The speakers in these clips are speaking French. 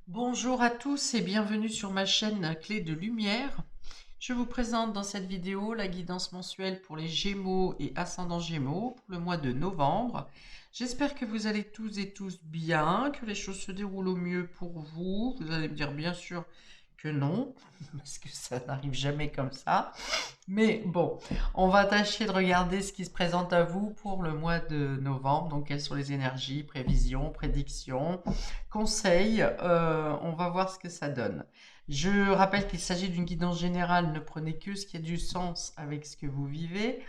Bonjour à tous et bienvenue sur ma chaîne Clé de Lumière. Je vous présente dans cette vidéo la guidance mensuelle pour les Gémeaux et ascendants Gémeaux pour le mois de novembre. J'espère que vous allez tous et tous bien, que les choses se déroulent au mieux pour vous. Vous allez me dire bien sûr que non, parce que ça n'arrive jamais comme ça. Mais bon, on va tâcher de regarder ce qui se présente à vous pour le mois de novembre. Donc, quelles sont les énergies, prévisions, prédictions, conseils. On va voir ce que ça donne. Je rappelle qu'il s'agit d'une guidance générale. Ne prenez que ce qui a du sens avec ce que vous vivez.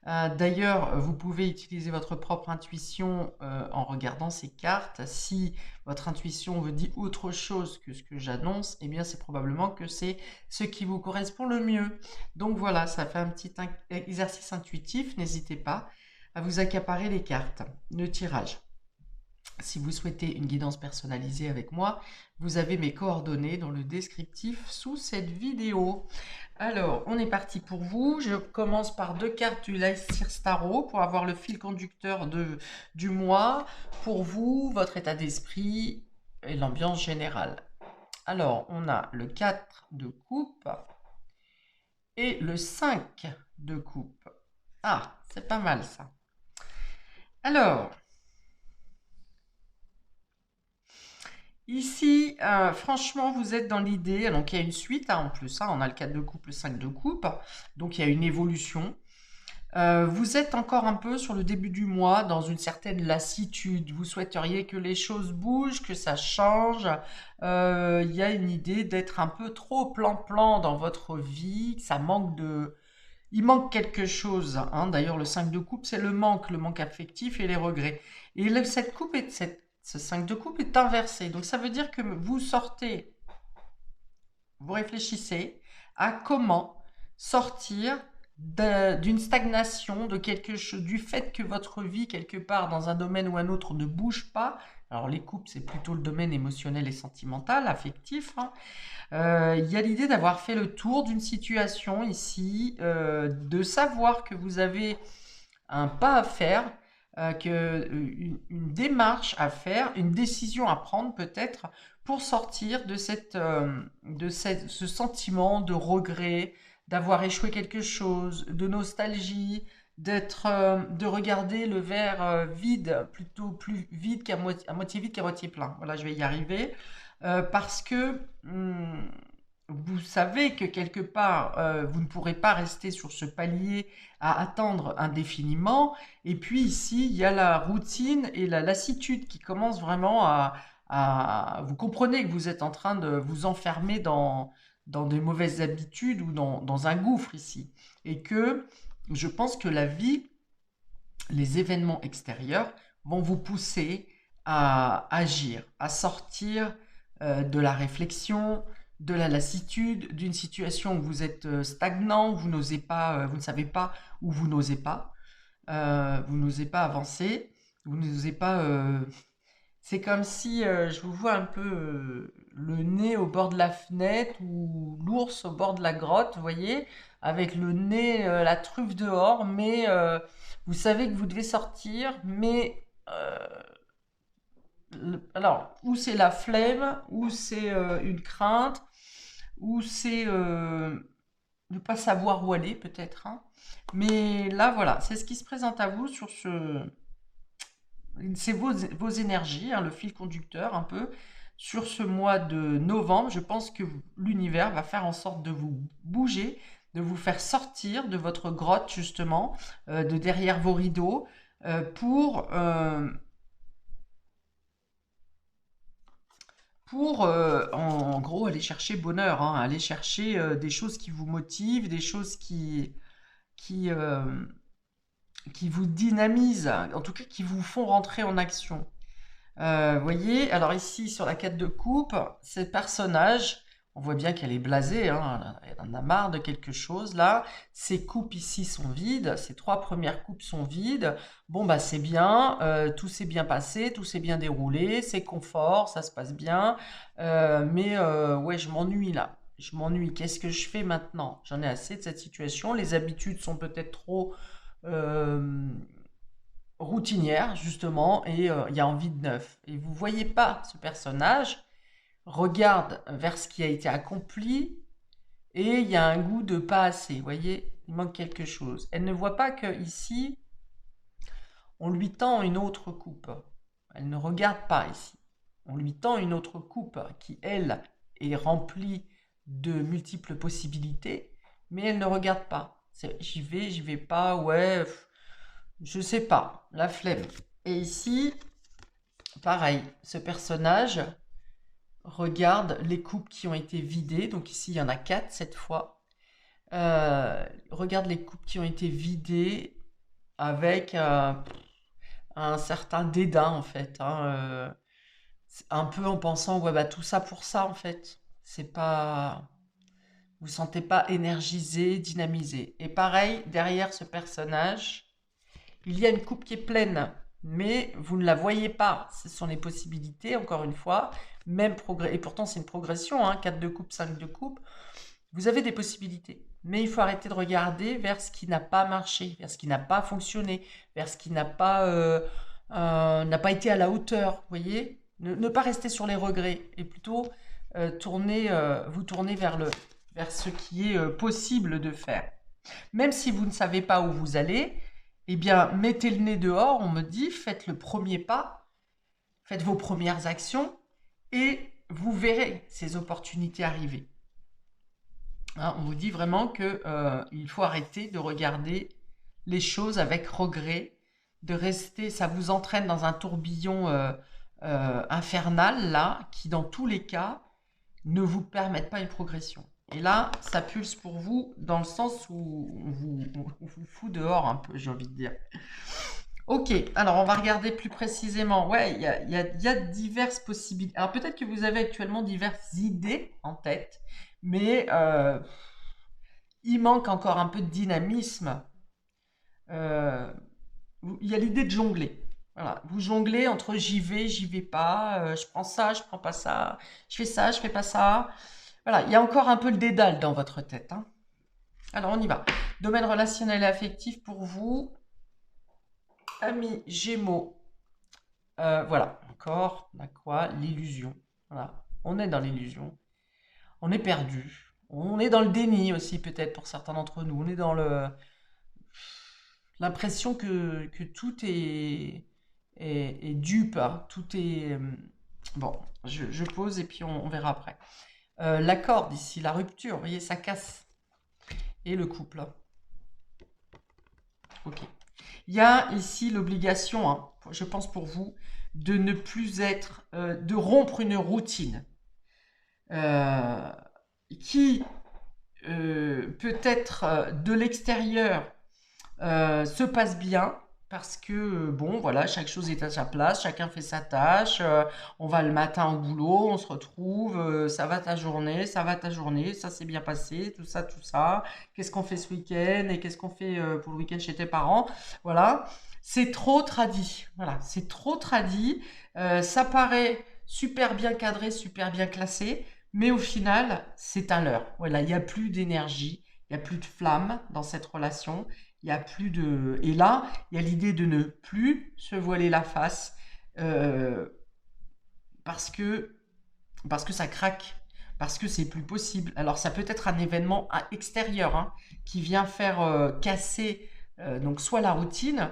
D'ailleurs, vous pouvez utiliser votre propre intuition en regardant ces cartes. Si votre intuition vous dit autre chose que ce que j'annonce, eh bien c'est probablement que c'est ce qui vous correspond le mieux. Donc voilà, ça fait un petit exercice intuitif. N'hésitez pas à vous accaparer les cartes. Le tirage. Si vous souhaitez une guidance personnalisée avec moi, vous avez mes coordonnées dans le descriptif sous cette vidéo. Alors, on est parti pour vous. Je commence par deux cartes du Lycir Tarot pour avoir le fil conducteur du mois. Pour vous, votre état d'esprit et l'ambiance générale. Alors, on a le 4 de coupe et le 5 de coupe. Ah, c'est pas mal ça. Alors, ici, franchement, vous êtes dans l'idée. Donc, il y a une suite en plus. On a le 4 de coupe, le 5 de coupe. Donc, il y a une évolution. Vous êtes encore un peu sur le début du mois dans une certaine lassitude. Vous souhaiteriez que les choses bougent, que ça change. Il y a une idée d'être un peu trop plan-plan dans votre vie. Que ça manque de... Il manque quelque chose. D'ailleurs, le 5 de coupe, c'est le manque affectif et les regrets. Et cette coupe ce 5 de coupe est inversé. Donc ça veut dire que vous sortez, vous réfléchissez à comment sortir d'une stagnation, de quelque chose, du fait que votre vie, quelque part, dans un domaine ou un autre, ne bouge pas. Alors les couples, c'est plutôt le domaine émotionnel et sentimental, affectif. Il y a l'idée d'avoir fait le tour d'une situation ici, de savoir que vous avez un pas à faire, une démarche à faire, une décision à prendre peut-être pour sortir ce sentiment de regret, d'avoir échoué quelque chose, de nostalgie, de regarder le verre vide, plutôt plus vide à moitié vide qu'à moitié plein. Voilà, je vais y arriver. Parce que vous savez que quelque part, vous ne pourrez pas rester sur ce palier à attendre indéfiniment. Et puis ici, il y a la routine et la lassitude qui commencent vraiment Vous comprenez que vous êtes en train de vous enfermer dans des mauvaises habitudes ou dans un gouffre ici. Et que je pense que la vie, les événements extérieurs vont vous pousser à agir, à sortir de la réflexion, de la lassitude, d'une situation où vous êtes stagnant, où vous n'osez pas, vous ne savez pas où vous n'osez pas avancer, vous n'osez pas. C'est comme si je vous vois un peu le nez au bord de la fenêtre ou l'ours au bord de la grotte, vous voyez, avec le nez, la truffe dehors, mais vous savez que vous devez sortir, mais alors, ou c'est la flemme, ou c'est une crainte, ou c'est ne pas savoir où aller peut-être. Mais là, voilà, c'est ce qui se présente à vous sur ce... C'est vos énergies, le fil conducteur un peu, sur ce mois de novembre. Je pense que l'univers va faire en sorte de vous bouger, de vous faire sortir de votre grotte justement, de derrière vos rideaux, pour en gros aller chercher bonheur, aller chercher des choses qui vous motivent, des choses qui, euh, qui vous dynamisent, en tout cas qui vous font rentrer en action. Vous voyez, alors ici sur la 4 de coupe, ce personnage, on voit bien qu'elle est blasée, elle en a marre de quelque chose là. Ces coupes ici sont vides, ces trois premières coupes sont vides. Bon bah c'est bien, tout s'est bien passé, tout s'est bien déroulé, c'est confort, ça se passe bien. Mais ouais, je m'ennuie là. Je m'ennuie. Qu'est-ce que je fais maintenant? J'en ai assez de cette situation. Les habitudes sont peut-être trop euh, routinière justement et il y a envie de neuf. Et vous voyez pas ce personnage regarde vers ce qui a été accompli et il y a un goût de pas assez. Vous voyez, il manque quelque chose. Elle ne voit pas que ici, on lui tend une autre coupe. Elle ne regarde pas ici. On lui tend une autre coupe qui, elle, est remplie de multiples possibilités, mais elle ne regarde pas. J'y vais pas, ouais, je sais pas, la flemme. Et ici, pareil, ce personnage regarde les coupes qui ont été vidées. Donc ici, il y en a 4 cette fois. Regarde les coupes qui ont été vidées avec un certain dédain en fait, hein, un peu en pensant ouais bah tout ça pour ça en fait. C'est pas, vous sentez pas énergisé, dynamisé. Et pareil derrière ce personnage, il y a une coupe qui est pleine, mais vous ne la voyez pas. Ce sont les possibilités, encore une fois. Même progrès, et pourtant c'est une progression, hein, 4 de coupe, 5 de coupe. Vous avez des possibilités. Mais il faut arrêter de regarder vers ce qui n'a pas marché, vers ce qui n'a pas fonctionné, vers ce qui n'a pas été à la hauteur. Vous voyez, ne pas rester sur les regrets et plutôt vous tourner vers ce qui est possible de faire. Même si vous ne savez pas où vous allez, eh bien, mettez le nez dehors, on me dit, faites le premier pas, faites vos premières actions et vous verrez ces opportunités arriver. Hein, on vous dit vraiment que il faut arrêter de regarder les choses avec regret, de rester, ça vous entraîne dans un tourbillon infernal là, qui dans tous les cas ne vous permettent pas une progression. Et là, ça pulse pour vous dans le sens où on vous fout dehors un peu, j'ai envie de dire. Ok, alors on va regarder plus précisément. Ouais, il y a diverses possibilités. Alors peut-être que vous avez actuellement diverses idées en tête, mais il manque encore un peu de dynamisme. Euh, il y a l'idée de jongler. Voilà, vous jonglez entre j'y vais pas, je prends ça, je prends pas ça, je fais ça, je fais pas ça. Voilà, il y a encore un peu le dédale dans votre tête, hein. Alors on y va. Domaine relationnel et affectif pour vous, amis Gémeaux. Voilà, encore la quoi? L'illusion. Voilà, on est dans l'illusion. On est perdu. On est dans le déni aussi peut-être pour certains d'entre nous. On est dans l'impression que tout est dupe, hein. Tout est... Bon, je pose et puis on verra après. La corde ici, la rupture, vous voyez, ça casse. Et le couple. Ok. Il y a ici l'obligation, hein, je pense pour vous, de ne plus être, de rompre une routine euh, qui peut-être de l'extérieur se passe bien parce que bon voilà, chaque chose est à sa place, chacun fait sa tâche, on va le matin au boulot, on se retrouve, ça va ta journée, ça s'est bien passé, tout ça, qu'est-ce qu'on fait ce week-end et qu'est-ce qu'on fait pour le week-end chez tes parents, voilà, c'est trop tradit, voilà, c'est trop tradit, ça paraît super bien cadré, super bien classé, mais au final, c'est un leurre, voilà, il n'y a plus d'énergie, il n'y a plus de flamme dans cette relation, il y a plus de... Et là, il y a l'idée de ne plus se voiler la face euh, parce que, parce que ça craque, parce que c'est plus possible. Alors ça peut être un événement extérieur, hein, qui vient faire casser donc soit la routine,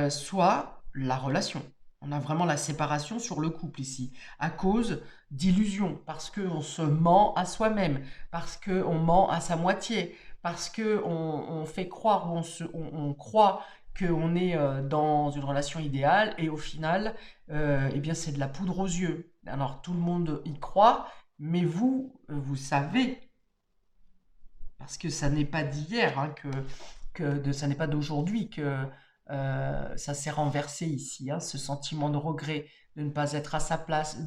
soit la relation. On a vraiment la séparation sur le couple ici, à cause d'illusions, parce qu'on se ment à soi-même, parce qu'on ment à sa moitié, parce qu'on fait croire, on croit qu'on est dans une relation idéale, et au final, eh bien, c'est de la poudre aux yeux. Alors tout le monde y croit, mais vous, vous savez, parce que ça n'est pas d'hier, hein, ça n'est pas d'aujourd'hui que ça s'est renversé ici, hein, ce sentiment de regret de ne pas être à sa place,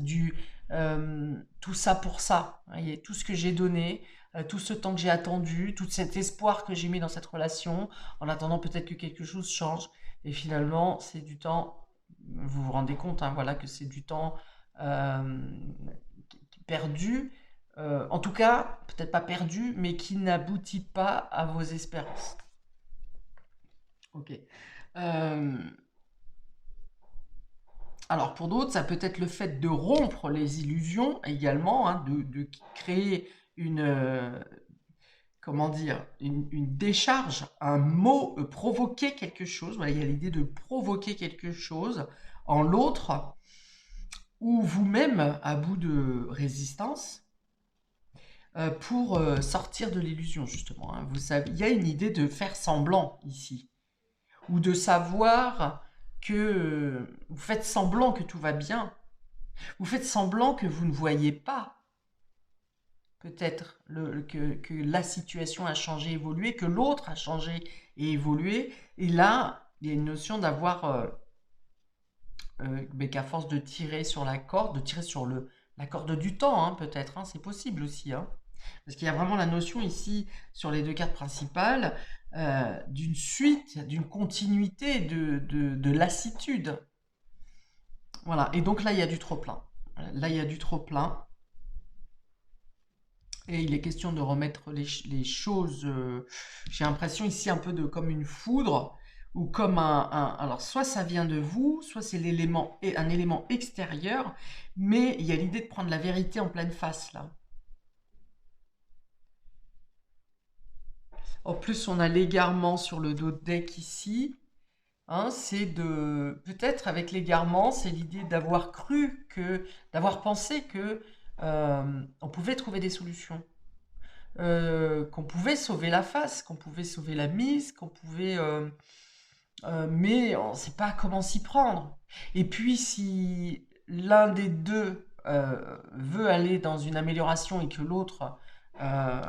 tout ça pour ça, vous voyez, tout ce que j'ai donné, tout ce temps que j'ai attendu, tout cet espoir que j'ai mis dans cette relation, en attendant peut-être que quelque chose change, et finalement c'est du temps, vous vous rendez compte, hein, voilà, que c'est du temps euh, perdu, en tout cas, peut-être pas perdu, mais qui n'aboutit pas à vos espérances. Ok. Euh, Alors pour d'autres, ça peut être le fait de rompre les illusions également, hein, de créer une, comment dire, une décharge, un mot, provoquer quelque chose. Voilà, il y a l'idée de provoquer quelque chose en l'autre, ou vous-même à bout de résistance, pour sortir de l'illusion justement, hein. Vous savez, il y a une idée de faire semblant ici, ou de savoir que vous faites semblant que tout va bien, vous faites semblant que vous ne voyez pas peut-être que la situation a changé, évolué, que l'autre a changé et évolué. Et là, il y a une notion d'avoir, mais qu'à force de tirer sur la corde, de tirer sur la corde du temps, hein, peut-être, hein, c'est possible aussi, hein. Parce qu'il y a vraiment la notion ici, sur les deux cartes principales, d'une suite, d'une continuité, de lassitude. Voilà, et donc là, il y a du trop-plein. Là, il y a du trop-plein. Et il est question de remettre les choses, j'ai l'impression ici un peu de comme une foudre, ou comme alors soit ça vient de vous, soit c'est un élément extérieur, mais il y a l'idée de prendre la vérité en pleine face là. En plus, on a l'égarement sur le dos de deck ici, hein, c'est de, peut-être avec l'égarement, c'est l'idée d'avoir pensé que on pouvait trouver des solutions. Qu'on pouvait sauver la face, qu'on pouvait sauver la mise, qu'on pouvait... mais on ne sait pas comment s'y prendre. Et puis si l'un des deux veut aller dans une amélioration et que l'autre euh,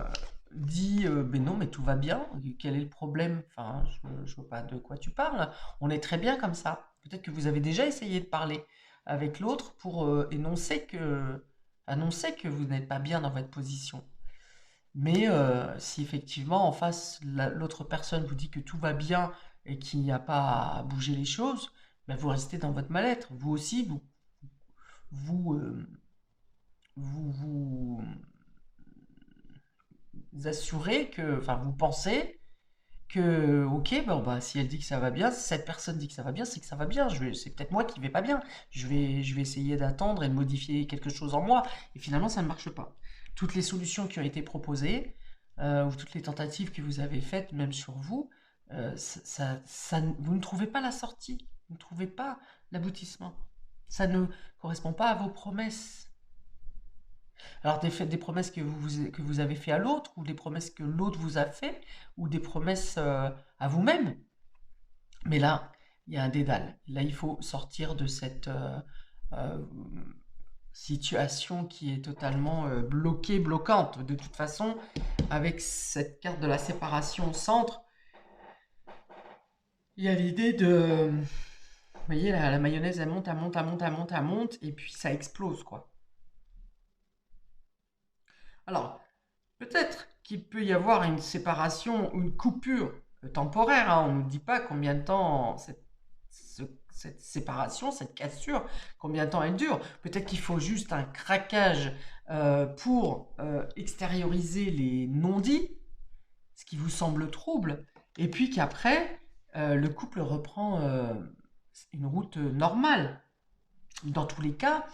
dit ben non mais tout va bien, quel est le problème? Enfin, je vois pas de quoi tu parles. On est très bien comme ça. Peut-être que vous avez déjà essayé de parler avec l'autre pour annoncer que vous n'êtes pas bien dans votre position. Mais si effectivement en face, l'autre personne vous dit que tout va bien et qu'il n'y a pas à bouger les choses, ben vous restez dans votre mal-être. Vous aussi, vous, vous assurez que, enfin, vous pensez que, ok, bon, bah, si elle dit que ça va bien, si cette personne dit que ça va bien, c'est que ça va bien. C'est peut-être moi qui vais pas bien. Je vais essayer d'attendre et de modifier quelque chose en moi. Et finalement, ça ne marche pas. Toutes les solutions qui ont été proposées, ou toutes les tentatives que vous avez faites, même sur vous, vous ne trouvez pas la sortie. Vous ne trouvez pas l'aboutissement. Ça ne correspond pas à vos promesses. Alors des promesses que vous avez fait à l'autre, ou des promesses que l'autre vous a fait, ou des promesses à vous-même. Mais là, il y a un dédale. Là, il faut sortir de cette euh, situation qui est totalement bloquée, bloquante. De toute façon, avec cette carte de la séparation au centre, il y a l'idée de... Vous voyez, la mayonnaise, elle monte, elle monte, elle monte, elle monte, elle monte, et puis ça explose, quoi. Alors, peut-être qu'il peut y avoir une séparation ou une coupure temporaire, hein. On ne nous dit pas combien de temps cette séparation, cette cassure, combien de temps elle dure. Peut-être qu'il faut juste un craquage pour extérioriser les non-dits, ce qui vous semble trouble, et puis qu'après, le couple reprend une route normale. Dans tous les cas,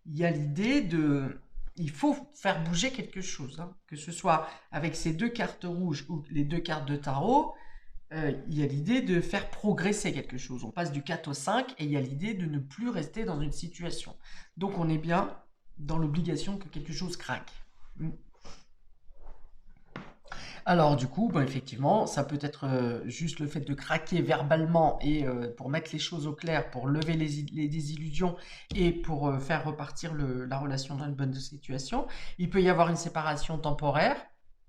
il y a l'idée de... Il faut faire bouger quelque chose, hein. Que ce soit avec ces deux cartes rouges ou les deux cartes de tarot, il y a l'idée de faire progresser quelque chose. On passe du 4 au 5 et il y a l'idée de ne plus rester dans une situation. Donc on est bien dans l'obligation que quelque chose craque. Alors du coup, ben, effectivement, ça peut être juste le fait de craquer verbalement et pour mettre les choses au clair, pour lever les désillusions et pour faire repartir la relation dans une bonne situation. Il peut y avoir une séparation temporaire.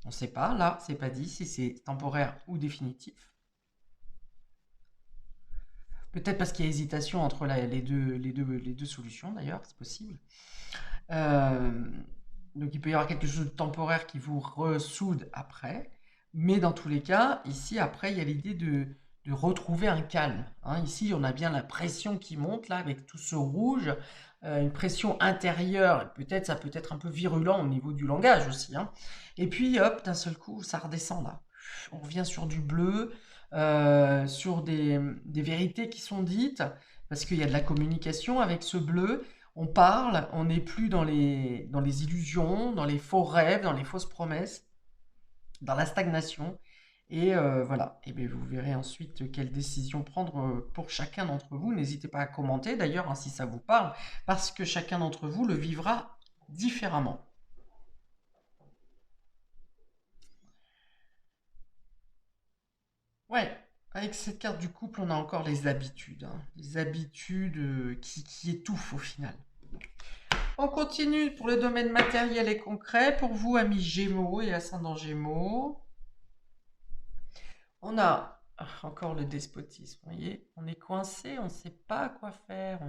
On ne sait pas, là, c'est pas dit si c'est temporaire ou définitif. Peut-être parce qu'il y a hésitation entre les deux solutions, d'ailleurs, c'est possible. Euh, donc il peut y avoir quelque chose de temporaire qui vous ressoude après. Mais dans tous les cas, ici, après, il y a l'idée de retrouver un calme, hein. Ici, on a bien la pression qui monte, là, avec tout ce rouge, une pression intérieure. Peut-être, ça peut être un peu virulent au niveau du langage aussi, hein. Et puis, hop, d'un seul coup, ça redescend, là. On revient sur du bleu, sur des vérités qui sont dites, parce qu'il y a de la communication avec ce bleu. On parle, on n'est plus dans les illusions, dans les faux rêves, dans les fausses promesses, dans la stagnation. Et voilà, et bien, vous verrez ensuite quelle décision prendre pour chacun d'entre vous. N'hésitez pas à commenter d'ailleurs hein, si ça vous parle, parce que chacun d'entre vous le vivra différemment. Ouais, avec cette carte du couple, on a encore les habitudes, hein. Les habitudes qui étouffent au final. On continue pour le domaine matériel et concret. Pour vous, amis Gémeaux et ascendant Gémeaux, on a encore le despotisme. Vous voyez, on est coincé, on ne sait pas quoi faire.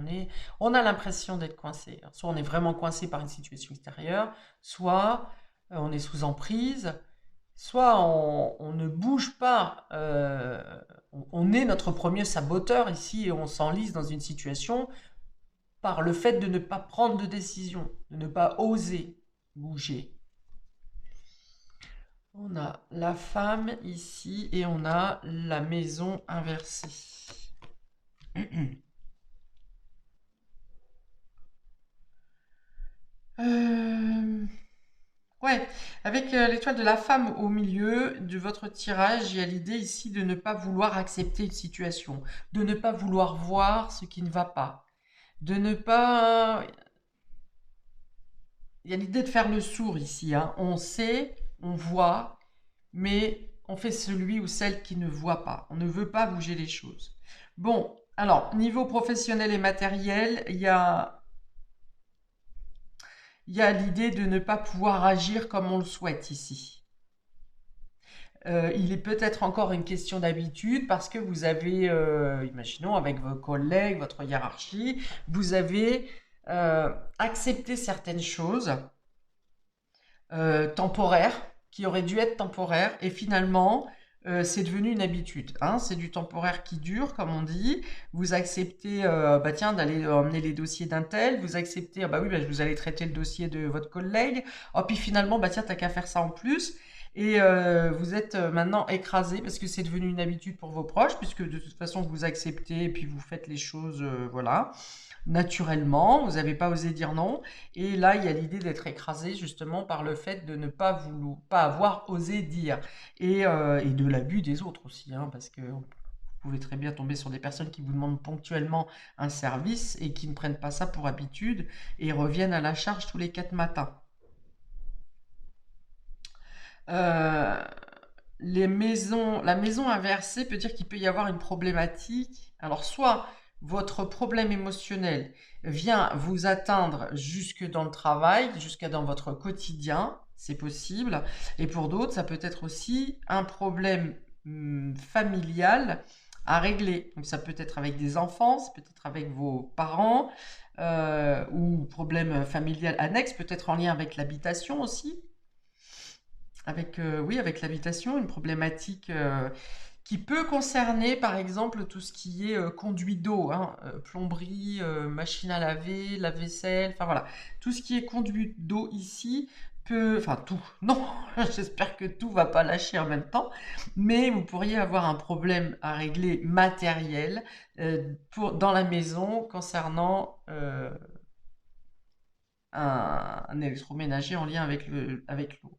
On a l'impression d'être coincé. Alors, soit on est vraiment coincé par une situation extérieure, soit on est sous emprise, soit on ne bouge pas. On est notre premier saboteur ici et on s'enlise dans une situation par le fait de ne pas prendre de décision, de ne pas oser bouger. On a la femme ici et on a la maison inversée. Ouais, avec l'étoile de la femme au milieu de votre tirage, il y a l'idée ici de ne pas vouloir accepter une situation, de ne pas vouloir voir ce qui ne va pas, de ne pas... Il y a l'idée de faire le sourd ici, hein. On sait, on voit, mais on fait celui ou celle qui ne voit pas. On ne veut pas bouger les choses. Bon, alors, niveau professionnel et matériel, il y a l'idée de ne pas pouvoir agir comme on le souhaite ici. Il est peut-être encore une question d'habitude parce que vous avez, imaginons avec vos collègues, votre hiérarchie, vous avez accepté certaines choses temporaires qui auraient dû être temporaires et finalement c'est devenu une habitude. Hein, c'est du temporaire qui dure, comme on dit. Vous acceptez, bah tiens, d'aller emmener les dossiers d'un tel. Vous acceptez, ah bah oui, bah, vous allez traiter le dossier de votre collègue. Oh, puis finalement, bah tiens, t'as qu'à faire ça en plus. Et vous êtes maintenant écrasé parce que c'est devenu une habitude pour vos proches, puisque de toute façon vous acceptez et puis vous faites les choses, voilà, naturellement. Vous n'avez pas osé dire non. Et là, il y a l'idée d'être écrasé justement par le fait de ne pas avoir osé dire. Et de l'abus des autres aussi, hein, parce que vous pouvez très bien tomber sur des personnes qui vous demandent ponctuellement un service et qui ne prennent pas ça pour habitude et reviennent à la charge tous les 4 matins. Euh, la maison inversée peut dire qu'il peut y avoir une problématique. Alors, soit votre problème émotionnel vient vous atteindre jusque dans le travail, jusque dans votre quotidien, c'est possible. Et pour d'autres, ça peut être aussi un problème familial à régler. Donc, ça peut être avec des enfants, ça peut être avec vos parents, ou problème familial annexe, peut-être en lien avec l'habitation aussi. Avec, oui, avec l'habitation, une problématique qui peut concerner, par exemple, tout ce qui est conduit d'eau, hein, plomberie, machine à laver, lave-vaisselle, enfin voilà. Tout ce qui est conduit d'eau ici peut... Enfin, tout. Non, j'espère que tout va pas lâcher en même temps. Mais vous pourriez avoir un problème à régler matériel dans la maison concernant un électroménager en lien avec l'eau.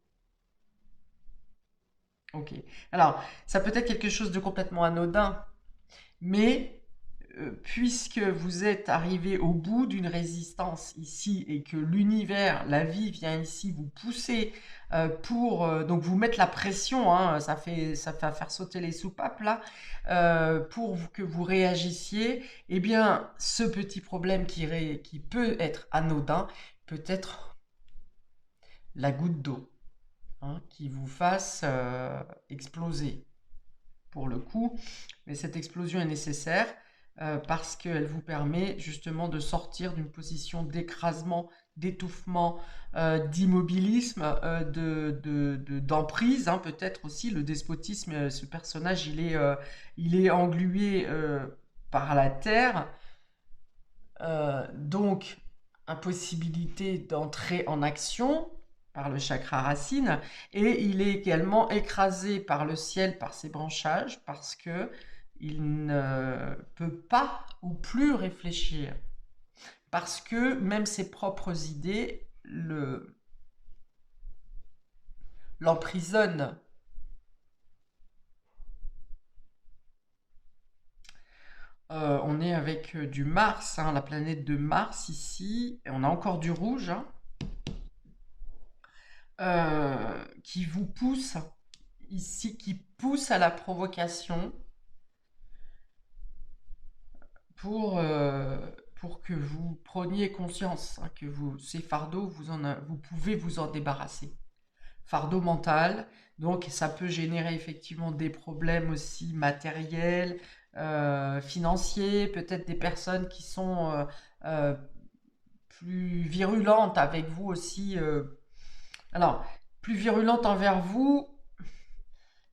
Ok. Alors, ça peut être quelque chose de complètement anodin, mais puisque vous êtes arrivé au bout d'une résistance ici et que l'univers, la vie vient ici vous pousser pour donc vous mettre la pression, hein, ça fait faire sauter les soupapes là, pour que vous réagissiez, eh bien, ce petit problème qui peut être anodin peut être la goutte d'eau, hein, qui vous fasse exploser pour le coup. Mais cette explosion est nécessaire parce qu'elle vous permet justement de sortir d'une position d'écrasement, d'étouffement, d'immobilisme, d'emprise, hein, peut-être aussi le despotisme. Ce personnage, il est englué par la terre, donc impossibilité d'entrer en action par le chakra racine, et il est également écrasé par le ciel, par ses branchages, parce que il ne peut pas ou plus réfléchir. Parce que même ses propres idées l'emprisonnent. On est avec du Mars, hein, la planète de Mars ici, et on a encore du rouge, hein, qui vous pousse ici, qui pousse à la provocation pour, euh, pour que vous preniez conscience, hein, que ces fardeaux, vous pouvez vous en débarrasser. Fardeau mental, donc ça peut générer effectivement des problèmes aussi matériels, financiers, peut-être des personnes qui sont euh, plus virulentes avec vous aussi. Alors, plus virulentes envers vous,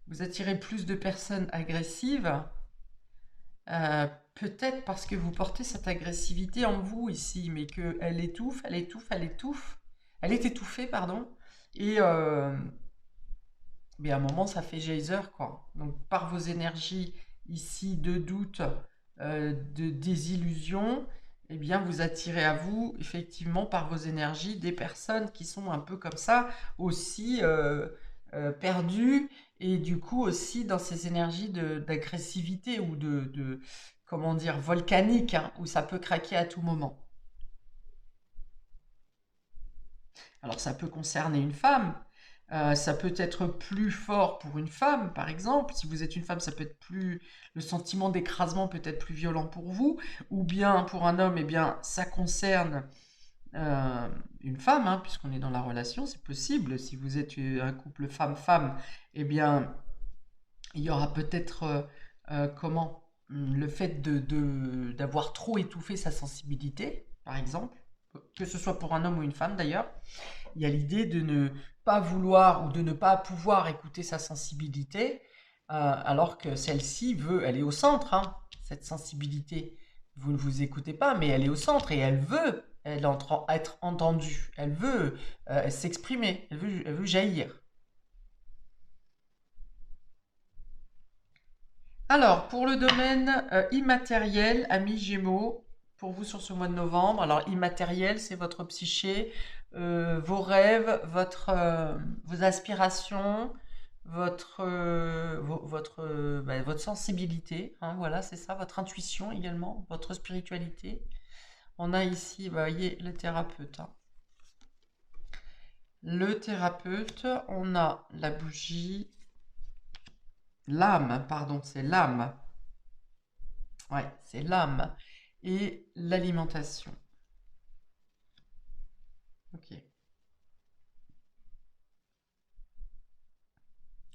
vous attirez plus de personnes agressives, peut-être parce que vous portez cette agressivité en vous ici, mais qu'elle étouffe, elle étouffe, elle étouffe. Elle est étouffée, pardon. Et mais à un moment, ça fait geyser, quoi. Donc, par vos énergies ici de doute, de désillusion, eh bien, vous attirez à vous, effectivement, par vos énergies, des personnes qui sont un peu comme ça, aussi perdues, et du coup aussi dans ces énergies d'agressivité ou comment dire, volcanique, hein, où ça peut craquer à tout moment. Alors ça peut concerner une femme, ça peut être plus fort pour une femme, par exemple. Si vous êtes une femme, ça peut être plus, le sentiment d'écrasement peut être plus violent pour vous, ou bien pour un homme, eh bien ça concerne euh, une femme, hein, puisqu'on est dans la relation, c'est possible. Si vous êtes un couple femme-femme, eh bien il y aura peut-être comment le fait d'avoir trop étouffé sa sensibilité, par exemple, que ce soit pour un homme ou une femme d'ailleurs. Il y a l'idée de ne pas vouloir ou de ne pas pouvoir écouter sa sensibilité, alors que celle-ci veut, elle est au centre, hein, cette sensibilité. Vous ne vous écoutez pas, mais elle est au centre et elle veut être entendue, elle veut s'exprimer, elle veut jaillir. Alors, pour le domaine immatériel, amis Gémeaux, pour vous sur ce mois de novembre, alors immatériel, c'est votre psyché, vos rêves, vos aspirations, votre sensibilité, hein, voilà, c'est ça, votre intuition également, votre spiritualité. On a ici, bah, vous voyez, le thérapeute, hein. Le thérapeute, on a la bougie, l'âme, pardon, c'est l'âme. Ouais, c'est l'âme et l'alimentation. Ok.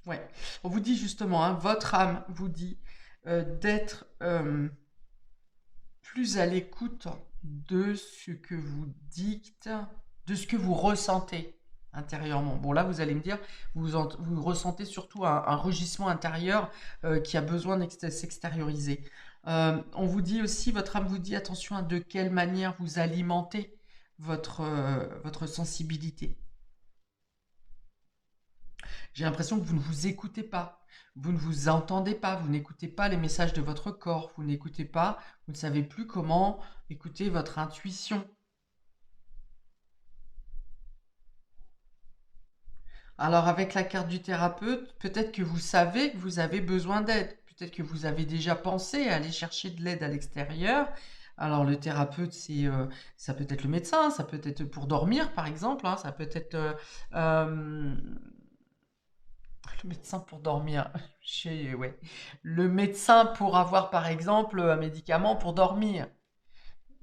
Ouais. On vous dit justement, hein, votre âme vous dit d'être plus à l'écoute de ce que vous dicte, de ce que vous ressentez intérieurement. Bon, là, vous allez me dire, vous ressentez surtout un rugissement intérieur qui a besoin de s'extérioriser. On vous dit aussi, votre âme vous dit, attention à de quelle manière vous alimentez votre sensibilité. J'ai l'impression que vous ne vous écoutez pas, vous ne vous entendez pas, vous n'écoutez pas les messages de votre corps, vous n'écoutez pas, vous ne savez plus comment écouter votre intuition. Alors avec la carte du thérapeute, peut-être que vous savez que vous avez besoin d'aide, peut-être que vous avez déjà pensé à aller chercher de l'aide à l'extérieur. Alors le thérapeute, ça peut être le médecin, ça peut être pour dormir par exemple, hein, ça peut être euh, le médecin pour dormir. Ouais. Le médecin pour avoir, par exemple, un médicament pour dormir.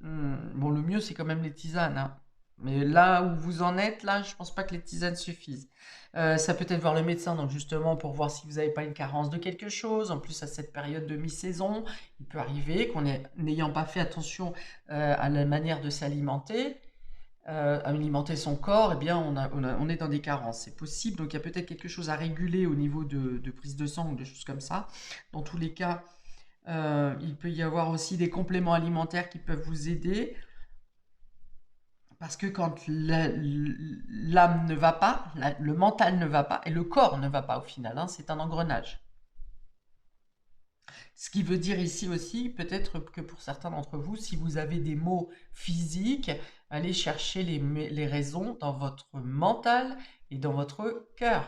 Bon, le mieux, c'est quand même les tisanes, hein. Mais là où vous en êtes, là, je pense pas que les tisanes suffisent. Ça peut être voir le médecin, donc justement pour voir si vous n'avez pas une carence de quelque chose. En plus, à cette période de mi-saison, il peut arriver n'ayant pas fait attention à la manière de s'alimenter, alimenter son corps, eh bien, on est dans des carences. C'est possible, donc il y a peut-être quelque chose à réguler au niveau de prise de sang ou de choses comme ça. Dans tous les cas, il peut y avoir aussi des compléments alimentaires qui peuvent vous aider. Parce que quand l'âme ne va pas, le mental ne va pas, et le corps ne va pas au final, hein, c'est un engrenage. Ce qui veut dire ici aussi, peut-être que pour certains d'entre vous, si vous avez des maux physiques, allez chercher les raisons dans votre mental et dans votre cœur.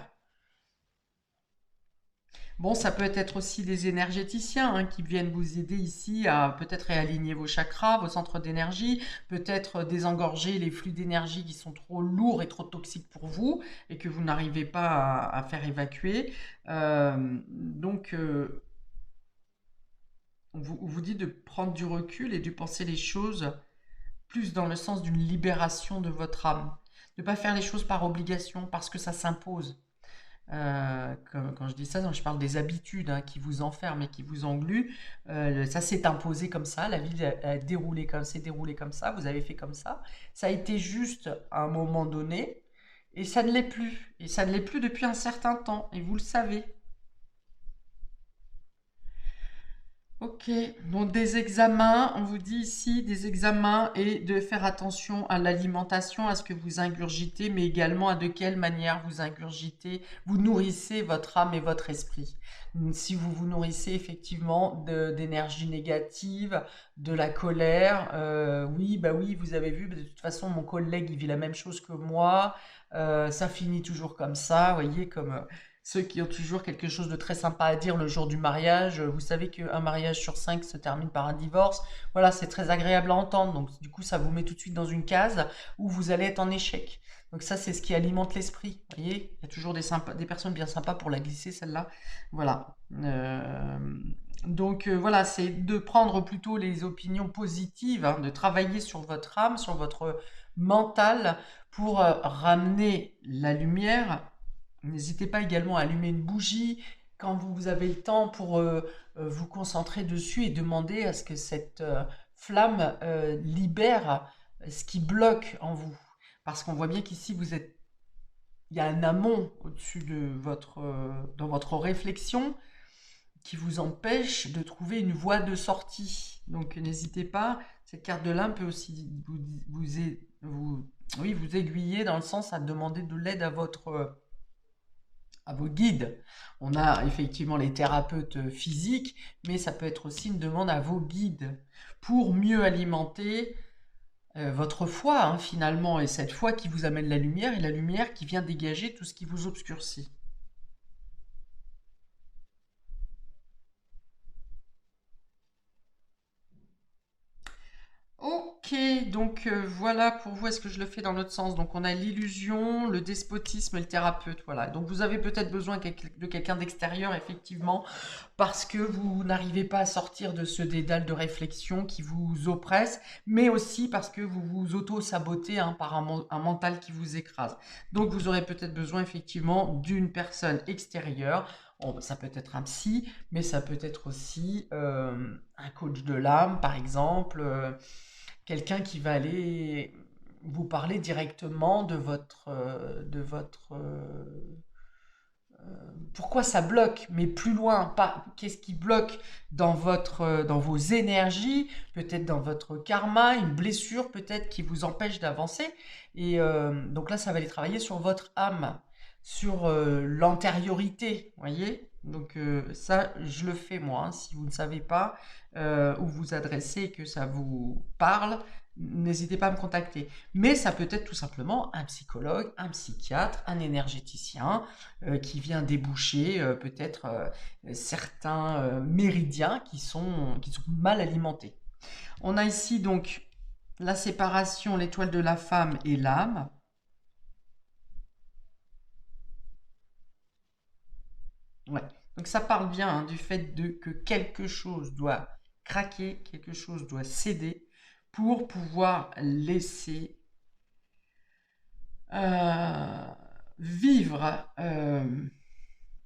Bon, ça peut être aussi des énergéticiens hein, qui viennent vous aider ici à peut-être réaligner vos chakras, vos centres d'énergie, peut-être désengorger les flux d'énergie qui sont trop lourds et trop toxiques pour vous et que vous n'arrivez pas à faire évacuer. Donc, on vous dit de prendre du recul et de penser les choses plus dans le sens d'une libération de votre âme. De ne pas faire les choses par obligation, parce que ça s'impose. Quand je dis ça, je parle des habitudes hein, qui vous enferment et qui vous engluent. Ça s'est imposé comme ça, la vie a déroulé comme s'est déroulée comme ça, vous avez fait comme ça. Ça a été juste à un moment donné, et ça ne l'est plus. Et ça ne l'est plus depuis un certain temps, et vous le savez. Ok, donc des examens, on vous dit ici des examens et de faire attention à l'alimentation, à ce que vous ingurgitez, mais également à de quelle manière vous ingurgitez, vous nourrissez votre âme et votre esprit. Si vous vous nourrissez effectivement d'énergie négative, de la colère, oui, bah oui, vous avez vu, de toute façon mon collègue il vit la même chose que moi, ça finit toujours comme ça, vous voyez, comme ceux qui ont toujours quelque chose de très sympa à dire le jour du mariage. Vous savez qu'un mariage sur 5 se termine par un divorce. Voilà, c'est très agréable à entendre. Donc, du coup, ça vous met tout de suite dans une case où vous allez être en échec. Donc, ça, c'est ce qui alimente l'esprit. Vous voyez, il y a toujours des personnes bien sympas pour la glisser, celle-là. Voilà. Donc, voilà, c'est de prendre plutôt les opinions positives, hein, de travailler sur votre âme, sur votre mental pour ramener la lumière. N'hésitez pas également à allumer une bougie quand vous avez le temps pour vous concentrer dessus et demander à ce que cette flamme libère ce qui bloque en vous. Parce qu'on voit bien qu'ici, il y a un amont au-dessus de dans votre réflexion qui vous empêche de trouver une voie de sortie. Donc n'hésitez pas, cette carte de l'âme peut aussi oui, vous aiguiller dans le sens à demander de l'aide à vos guides. On a effectivement les thérapeutes physiques, mais ça peut être aussi une demande à vos guides pour mieux alimenter votre foi, hein, finalement, et cette foi qui vous amène la lumière, et la lumière qui vient dégager tout ce qui vous obscurcit. Ok, donc voilà pour vous, est-ce que je le fais dans l'autre sens? Donc on a l'illusion, le despotisme et le thérapeute, voilà. Donc vous avez peut-être besoin de quelqu'un d'extérieur, effectivement, parce que vous n'arrivez pas à sortir de ce dédale de réflexion qui vous oppresse, mais aussi parce que vous vous auto-sabotez hein, par un mental qui vous écrase. Donc vous aurez peut-être besoin effectivement d'une personne extérieure. Oh, ça peut être un psy, mais ça peut être aussi un coach de l'âme, par exemple, quelqu'un qui va aller vous parler directement pourquoi ça bloque, mais plus loin, pas qu'est-ce qui bloque dans vos énergies, peut-être dans votre karma, une blessure peut-être qui vous empêche d'avancer. Et donc là, ça va aller travailler sur votre âme, sur l'antériorité, voyez. Donc ça, je le fais moi. Hein. Si vous ne savez pas où vous adresser et que ça vous parle, n'hésitez pas à me contacter. Mais ça peut être tout simplement un psychologue, un psychiatre, un énergéticien qui vient déboucher peut-être certains méridiens qui sont mal alimentés. On a ici donc la séparation, l'étoile de la femme et l'âme. Ouais. Donc ça parle bien hein, du fait que quelque chose doit craquer, quelque chose doit céder pour pouvoir laisser euh, vivre,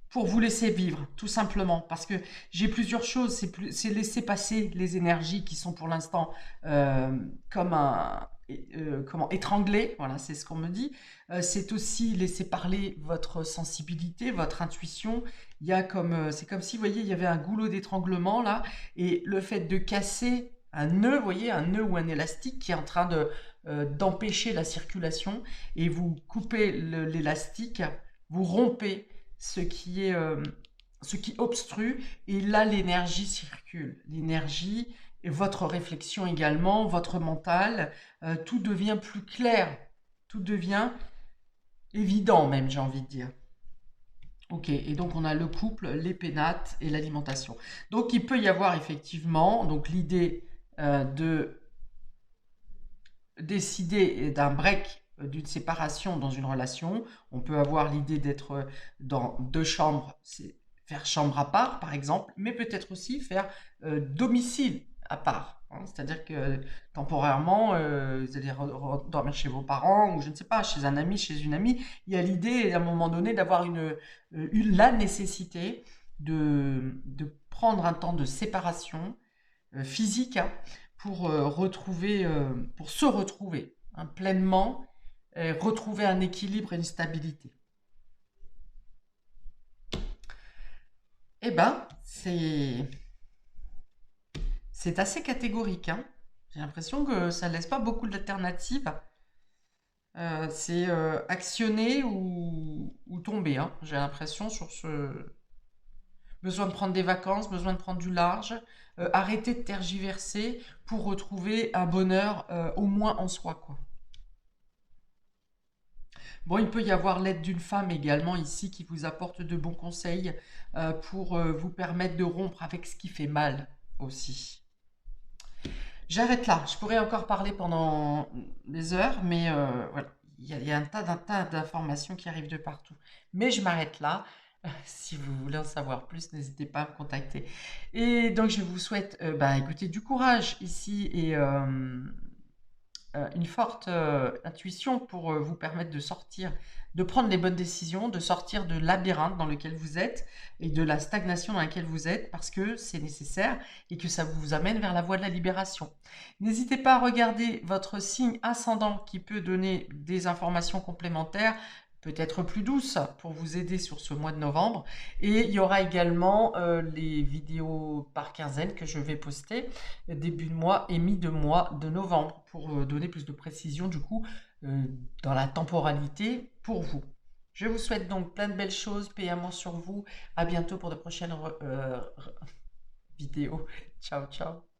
pour vous laisser vivre, tout simplement. Parce que j'ai plusieurs choses, c'est laisser passer les énergies qui sont pour l'instant comme comment étranglées, voilà, c'est ce qu'on me dit. C'est aussi laisser parler votre sensibilité, votre intuition. Il y a c'est comme si, vous voyez, il y avait un goulot d'étranglement là, et le fait de casser un nœud, vous voyez, un nœud ou un élastique qui est en train d'empêcher la circulation, et vous coupez l'élastique, vous rompez ce qui est ce qui obstrue, et là l'énergie circule. L'énergie, et votre réflexion également, votre mental, tout devient plus clair, tout devient évident même, j'ai envie de dire. Ok, et donc on a le couple, les pénates et l'alimentation. Donc il peut y avoir effectivement donc l'idée de décider d'un break, d'une séparation dans une relation. On peut avoir l'idée d'être dans deux chambres, c'est faire chambre à part par exemple, mais peut-être aussi faire domicile à part, hein. C'est-à-dire que temporairement, vous allez dormir chez vos parents ou je ne sais pas, chez un ami, chez une amie. Il y a l'idée à un moment donné d'avoir la nécessité de prendre un temps de séparation physique, hein, pour pour se retrouver, hein, pleinement, et retrouver un équilibre et une stabilité. Eh ben, c'est assez catégorique, hein. J'ai l'impression que ça ne laisse pas beaucoup d'alternatives. C'est actionner ou tomber, hein. J'ai l'impression sur ce besoin de prendre des vacances, besoin de prendre du large, arrêter de tergiverser pour retrouver un bonheur au moins en soi, quoi. Bon, il peut y avoir l'aide d'une femme également ici qui vous apporte de bons conseils pour vous permettre de rompre avec ce qui fait mal aussi. J'arrête là. Je pourrais encore parler pendant des heures, mais voilà. Il y a un tas d'informations qui arrivent de partout. Mais je m'arrête là. Si vous voulez en savoir plus, n'hésitez pas à me contacter. Et donc, je vous souhaite, bah, écoutez, du courage ici et une forte intuition pour vous permettre de sortir, de prendre les bonnes décisions, de sortir de labyrinthe dans lequel vous êtes et de la stagnation dans laquelle vous êtes parce que c'est nécessaire et que ça vous amène vers la voie de la libération. N'hésitez pas à regarder votre signe ascendant qui peut donner des informations complémentaires, peut-être plus douces pour vous aider sur ce mois de novembre. Et il y aura également les vidéos par quinzaine que je vais poster début de mois et mi-de-mois de novembre pour donner plus de précision du coup euh, dans la temporalité pour vous. Je vous souhaite donc plein de belles choses, paix et amour sur vous. À bientôt pour de prochaines vidéos. Ciao, ciao.